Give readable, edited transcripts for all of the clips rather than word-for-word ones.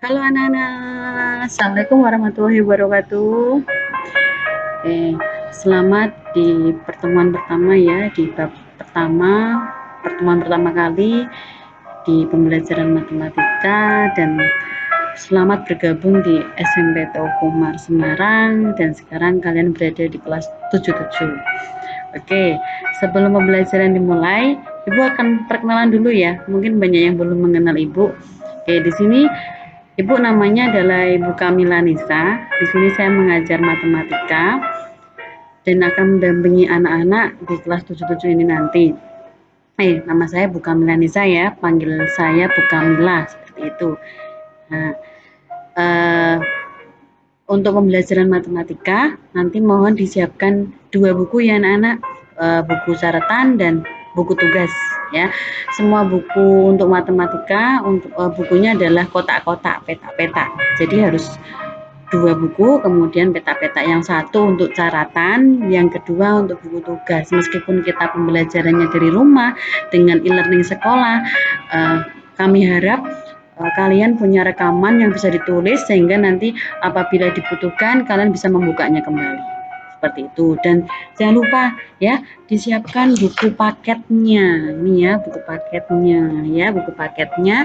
Halo anak-anak, Assalamualaikum warahmatullahi wabarakatuh. Selamat di pertemuan pertama ya, di bab pertama, pertemuan pertama kali di pembelajaran matematika, dan selamat bergabung di SMP Taukumar Semarang, dan sekarang kalian berada di kelas 77. Oke, sebelum pembelajaran dimulai, Ibu akan perkenalan dulu ya. Mungkin banyak yang belum mengenal Ibu. Oke, di sini Ibu namanya adalah Ibu Kamila Nisa. Di sini saya mengajar matematika dan akan mendampingi anak-anak di kelas 77 ini nanti. Nama saya Bu Kamila Nisa ya, panggil saya Bu Kamila seperti itu. Nah, untuk pembelajaran matematika nanti mohon disiapkan 2 buku ya anak-anak, buku catatan dan buku tugas ya. Semua buku untuk matematika untuk bukunya adalah kotak-kotak, peta-peta. Jadi harus 2 buku, kemudian peta-peta, yang satu untuk catatan, yang kedua untuk buku tugas. Meskipun kita pembelajarannya dari rumah dengan e-learning sekolah, kami harap kalian punya rekaman yang bisa ditulis sehingga nanti apabila dibutuhkan kalian bisa membukanya kembali. Seperti itu. Dan jangan lupa ya, disiapkan buku paketnya. Ini ya buku paketnya ya, buku paketnya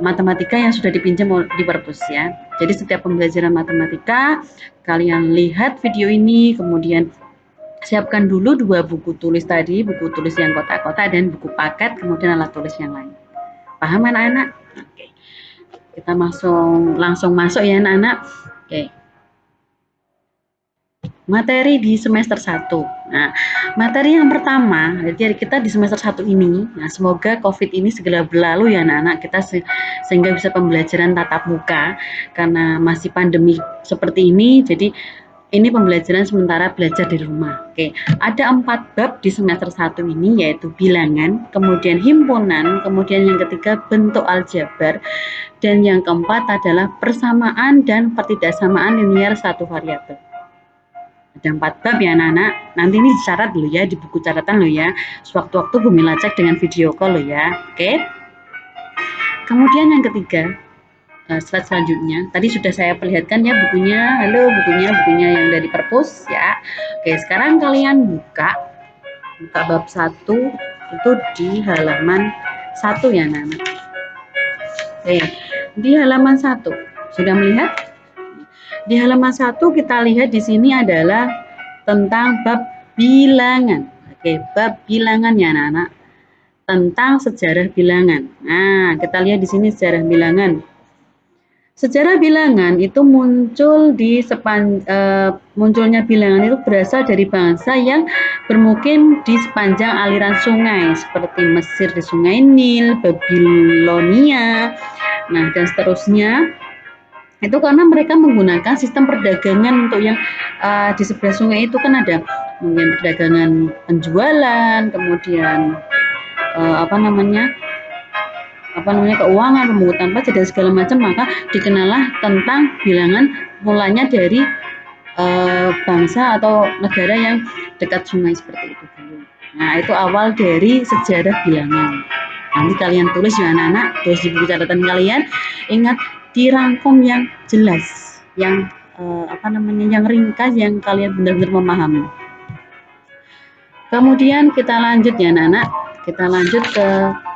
matematika yang sudah dipinjam di perpus ya. Jadi setiap pembelajaran matematika kalian lihat video ini, kemudian siapkan dulu 2 buku tulis tadi, buku tulis yang kotak-kotak dan buku paket, kemudian alat tulis yang lain. Paham anak-anak? Oke. Kita langsung masuk ya anak-anak. Oke. Materi di semester 1. Nah, materi yang pertama, jadi kita di semester 1 ini, nah semoga COVID ini segera berlalu ya anak-anak, kita sehingga bisa pembelajaran tatap muka, karena masih pandemi seperti ini, jadi ini pembelajaran sementara belajar di rumah. Oke, ada 4 bab di semester 1 ini, yaitu bilangan, kemudian himpunan, kemudian yang ketiga bentuk aljabar, dan yang keempat adalah persamaan dan pertidaksamaan linear satu variabel. Ada 4 bab ya anak-anak. Nanti ini dicatat dulu ya, di buku catatan lo ya. Sewaktu-waktu Bu Mila cek dengan video call lo ya. Oke. Kemudian yang ketiga, slide selanjutnya. Tadi sudah saya perlihatkan ya bukunya. Halo, bukunya yang dari perpus ya. Oke, sekarang kalian buka bab 1 itu di halaman 1 ya anak-anak. Oke, di halaman 1. Sudah melihat? Di halaman 1 kita lihat di sini adalah tentang bab bilangan. Oke, bab bilangan ya anak-anak. Tentang sejarah bilangan. Nah, kita lihat di sini sejarah bilangan. Sejarah bilangan itu munculnya bilangan itu berasal dari bangsa yang bermukim di sepanjang aliran sungai seperti Mesir di Sungai Nil, Babilonia, nah dan seterusnya. Itu karena mereka menggunakan sistem perdagangan untuk yang di sebelah sungai itu kan ada mungkin perdagangan penjualan, kemudian keuangan, pemungutan pajak dan segala macam, maka dikenallah tentang bilangan mulanya dari bangsa atau negara yang dekat sungai seperti itu dulu. Nah, itu awal dari sejarah bilangan. Nanti kalian tulis ya anak-anak, tulis di buku catatan kalian. Ingat dirangkum yang jelas, yang yang ringkas, yang kalian benar-benar memahami. Kemudian kita lanjut ya anak-anak, kita lanjut ke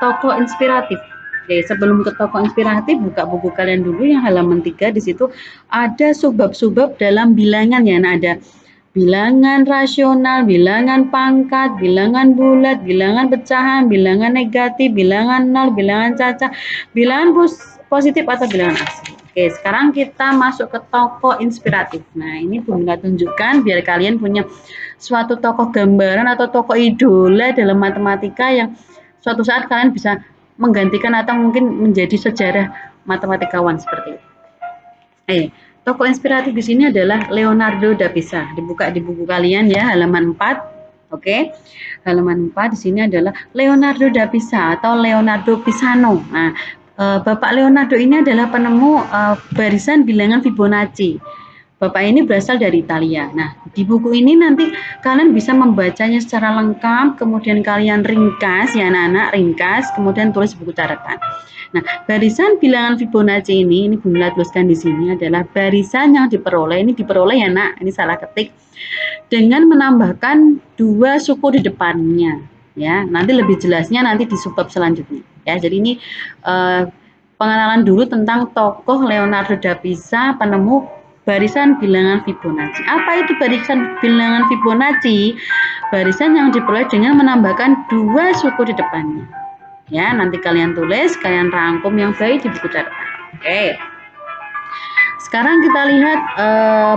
tokoh inspiratif. Oke, sebelum ke tokoh inspiratif, buka buku kalian dulu yang halaman 3. Di situ ada subbab-subbab dalam bilangan ya. Nah, ada bilangan rasional, bilangan pangkat, bilangan bulat, bilangan pecahan, bilangan negatif, bilangan nol, bilangan cacat, bilangan positif atau bilangan asli. Oke, sekarang kita masuk ke tokoh inspiratif. Nah, ini Bu Mila tunjukkan biar kalian punya suatu tokoh gambaran atau tokoh idola dalam matematika yang suatu saat kalian bisa menggantikan atau mungkin menjadi sejarah matematikawan seperti itu. Tokoh inspiratif di sini adalah Leonardo da Pisa. Dibuka di buku kalian ya, halaman 4. Oke. Halaman 4 di sini adalah Leonardo da Pisa atau Leonardo Pisano. Nah, Bapak Leonardo ini adalah penemu barisan bilangan Fibonacci. Bapak ini berasal dari Italia. Nah, di buku ini nanti kalian bisa membacanya secara lengkap, kemudian kalian ringkas ya anak-anak, ringkas, kemudian tulis buku catatan. Nah, barisan bilangan Fibonacci ini Bunda tuliskan di sini adalah barisan yang diperoleh, ini diperoleh ya nak, ini salah ketik, dengan menambahkan 2 suku di depannya. Ya, nanti lebih jelasnya nanti di subbab selanjutnya. Ya, jadi ini pengenalan dulu tentang tokoh Leonardo da Pisa, penemu barisan bilangan Fibonacci. Apa itu barisan bilangan Fibonacci? Barisan yang diperoleh dengan menambahkan 2 suku di depannya. Ya, nanti kalian tulis, kalian rangkum yang baik di buku catatan. Oke. Sekarang kita lihat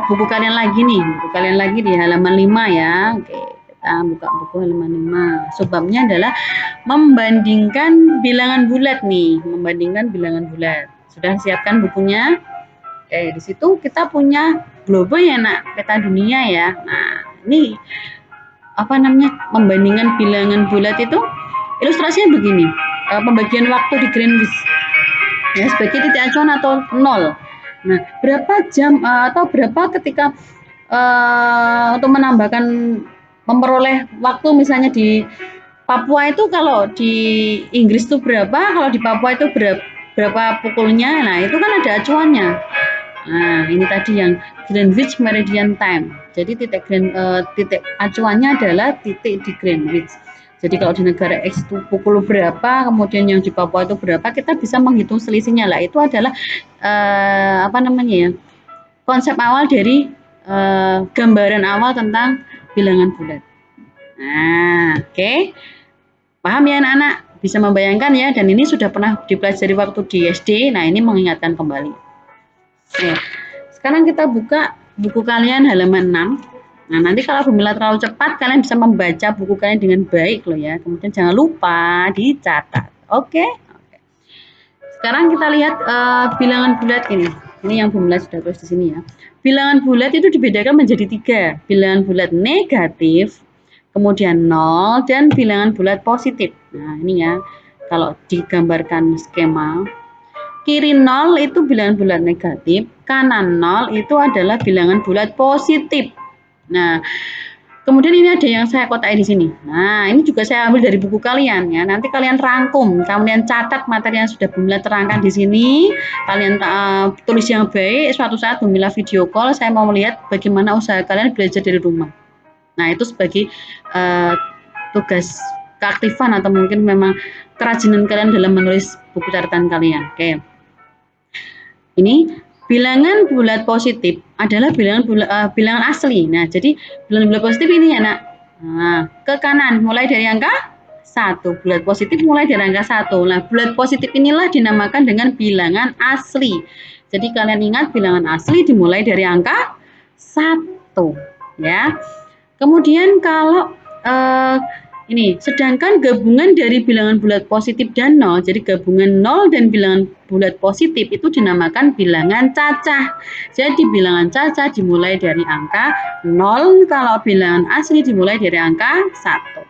buku kalian lagi nih, buku kalian lagi di halaman 5 ya. Oke, kita buka buku halaman 5. Subbabnya adalah membandingkan bilangan bulat nih, membandingkan bilangan bulat. Sudah siapkan bukunya? Oke, di situ kita punya globe ya nak, peta dunia ya. Nah, ini apa namanya, membandingkan bilangan bulat itu ilustrasinya begini, pembagian waktu di Greenwich ya sebagai titik acuan atau 0. Nah, berapa jam atau berapa ketika untuk menambahkan memperoleh waktu misalnya di Papua itu, kalau di Inggris itu berapa, kalau di Papua itu berapa pukulnya. Nah, itu kan ada acuannya. Nah, ini tadi yang Greenwich Meridian Time. Jadi titik acuannya adalah titik di Greenwich. Jadi kalau di negara X itu pukul berapa, kemudian yang di Papua itu berapa, kita bisa menghitung selisihnya lah. Itu adalah apa namanya ya, konsep awal dari gambaran awal tentang bilangan bulat. Nah, oke. Paham ya anak-anak? Bisa membayangkan ya, dan ini sudah pernah dipelajari waktu di SD. Nah, ini mengingatkan kembali. Oke, sekarang kita buka buku kalian halaman 6. Nah, nanti kalau Bumila terlalu cepat, kalian bisa membaca buku kalian dengan baik loh ya. Kemudian jangan lupa dicatat. Oke? Oke. Sekarang kita lihat bilangan bulat ini. Ini yang Bumila sudah tulis di sini ya. Bilangan bulat itu dibedakan menjadi 3. Bilangan bulat negatif, kemudian 0, dan bilangan bulat positif. Nah, ini ya. Kalau digambarkan skema, kiri 0 itu bilangan bulat negatif, kanan 0 itu adalah bilangan bulat positif. Nah, kemudian ini ada yang saya kotai di sini. Nah, ini juga saya ambil dari buku kalian ya. Nanti kalian rangkum, kalian catat materi yang sudah Bumila terangkan di sini. Kalian tulis yang baik. Suatu saat Bumila video call, saya mau melihat bagaimana usaha kalian belajar dari rumah. Nah, itu sebagai tugas keaktifan atau mungkin memang kerajinan kalian dalam menulis buku catatan kalian. Oke. Ini bilangan bulat positif adalah bilangan asli. Nah, jadi bilangan bulat positif ini ya nak. Nah, ke kanan mulai dari angka 1. Bulat positif mulai dari angka 1. Nah, bulat positif inilah dinamakan dengan bilangan asli. Jadi kalian ingat bilangan asli dimulai dari angka 1 ya. Kemudian kalau ini, sedangkan gabungan dari bilangan bulat positif dan 0, jadi gabungan 0 dan bilangan bulat positif itu dinamakan bilangan cacah. Jadi bilangan cacah dimulai dari angka 0, kalau bilangan asli dimulai dari angka 1.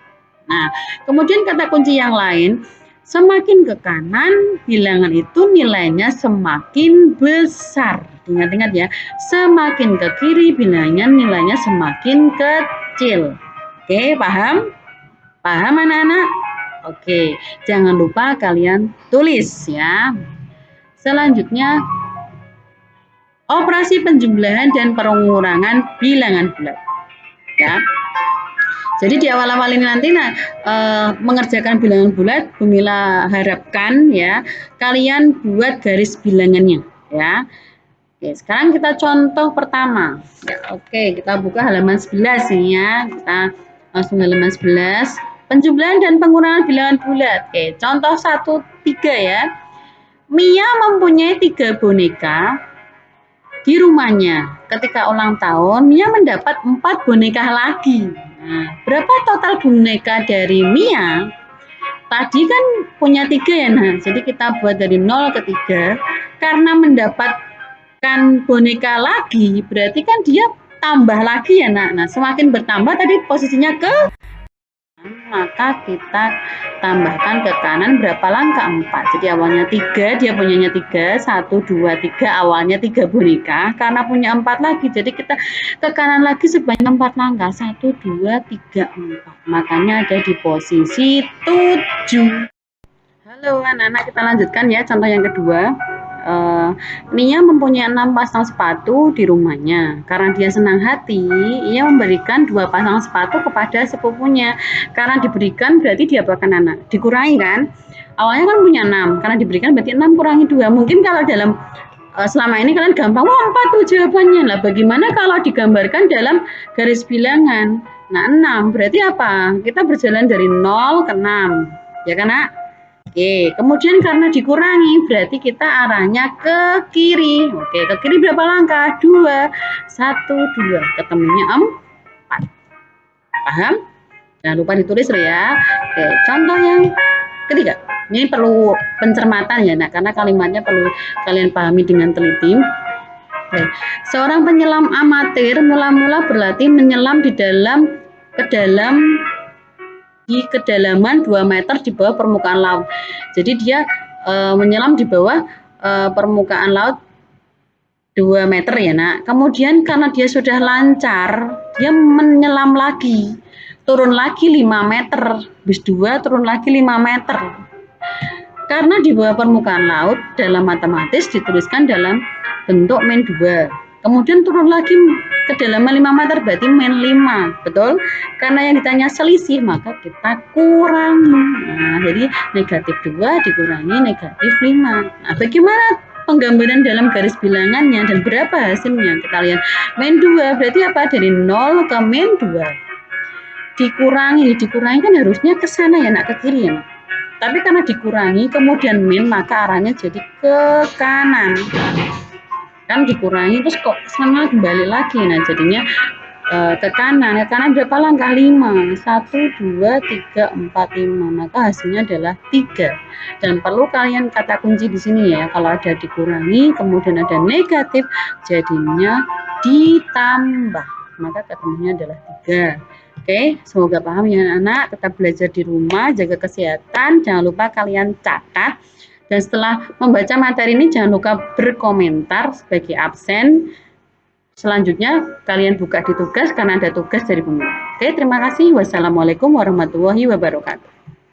Nah, kemudian kata kunci yang lain, semakin ke kanan bilangan itu nilainya semakin besar. Ingat-ingat ya, semakin ke kiri bilangnya nilainya semakin kecil. Oke, paham? Paham anak-anak? Oke, jangan lupa kalian tulis ya. Selanjutnya, operasi penjumlahan dan pengurangan bilangan bulat. Ya. Jadi di awal-awal ini nanti mengerjakan bilangan bulat, Bumila harapkan ya kalian buat garis bilangannya ya. Oke, sekarang kita contoh pertama. Ya, oke, kita buka halaman 11 ini ya. Kita langsung halaman 11. Penjumlahan dan pengurangan bilangan bulat. Oke, contoh 1-3 ya. Mia mempunyai 3 boneka di rumahnya. Ketika ulang tahun, Mia mendapat 4 boneka lagi. Nah, berapa total boneka dari Mia? Tadi kan punya 3 ya, nah. Jadi kita buat dari 0 ke 3. Karena mendapatkan boneka lagi, berarti kan dia tambah lagi ya, nak. Nah, semakin bertambah tadi posisinya ke, maka kita tambahkan ke kanan berapa langkah? 4. Jadi awalnya 3, dia punyanya 3, 1, 2, 3, awalnya 3 boneka, karena punya 4 lagi, jadi kita ke kanan lagi sebanyak 4 langkah, 1, 2, 3, 4. Makanya ada di posisi 7. Halo anak-anak, kita lanjutkan ya contoh yang kedua. Nia mempunyai 6 pasang sepatu di rumahnya. Karena dia senang hati, ia memberikan 2 pasang sepatu kepada sepupunya. Karena diberikan berarti diapakan anak? Dikurangi kan? Awalnya kan punya 6, karena diberikan berarti 6 kurangi 2. Mungkin kalau dalam selama ini kalian gampang, wah 4 tuh jawabannya. Lah bagaimana kalau digambarkan dalam garis bilangan? Nah 6 berarti apa? Kita berjalan dari 0 ke 6. Ya kan nak? Oke, kemudian karena dikurangi berarti kita arahnya ke kiri. Oke, ke kiri berapa langkah? 2, 1, 2. Ketemunya 4. Paham? Jangan lupa ditulis loh ya. Oke, contoh yang ketiga. Ini perlu pencermatan ya, nak, karena kalimatnya perlu kalian pahami dengan teliti. Oke. Seorang penyelam amatir mula-mula berlatih menyelam di kedalaman 2 meter di bawah permukaan laut. Jadi dia menyelam di bawah permukaan laut 2 meter ya nak. Kemudian karena dia sudah lancar, dia menyelam lagi, turun lagi 5 meter, bis 2 turun lagi 5 meter. Karena di bawah permukaan laut dalam matematis dituliskan dalam bentuk min 2. Kemudian turun lagi kedalaman 5 meter berarti min 5, betul? Karena yang ditanya selisih maka kita kurangi. Nah, jadi negatif 2 dikurangi negatif 5. Nah, bagaimana penggambaran dalam garis bilangannya dan berapa hasilnya? Kita lihat min 2 berarti apa? Dari 0 ke min 2. Dikurangi kan harusnya ke sana ya nak, ke kiri ya nak. Tapi karena dikurangi kemudian min maka arahnya jadi ke kanan. Kan dikurangi terus kok sana kembali lagi, nah jadinya ke kanan berapa langkah? 5, 1, 2, 3, 4, 5, maka hasilnya adalah 3. Dan perlu kalian kata kunci di sini ya, kalau ada dikurangi kemudian ada negatif jadinya ditambah, maka ketemunya adalah 3. Oke, semoga paham ya anak-anak. Tetap belajar di rumah, jaga kesehatan, jangan lupa kalian catat. Dan setelah membaca materi ini jangan lupa berkomentar sebagai absen. Selanjutnya kalian buka di tugas karena ada tugas dari pemula. Oke, terima kasih. Wassalamualaikum warahmatullahi wabarakatuh.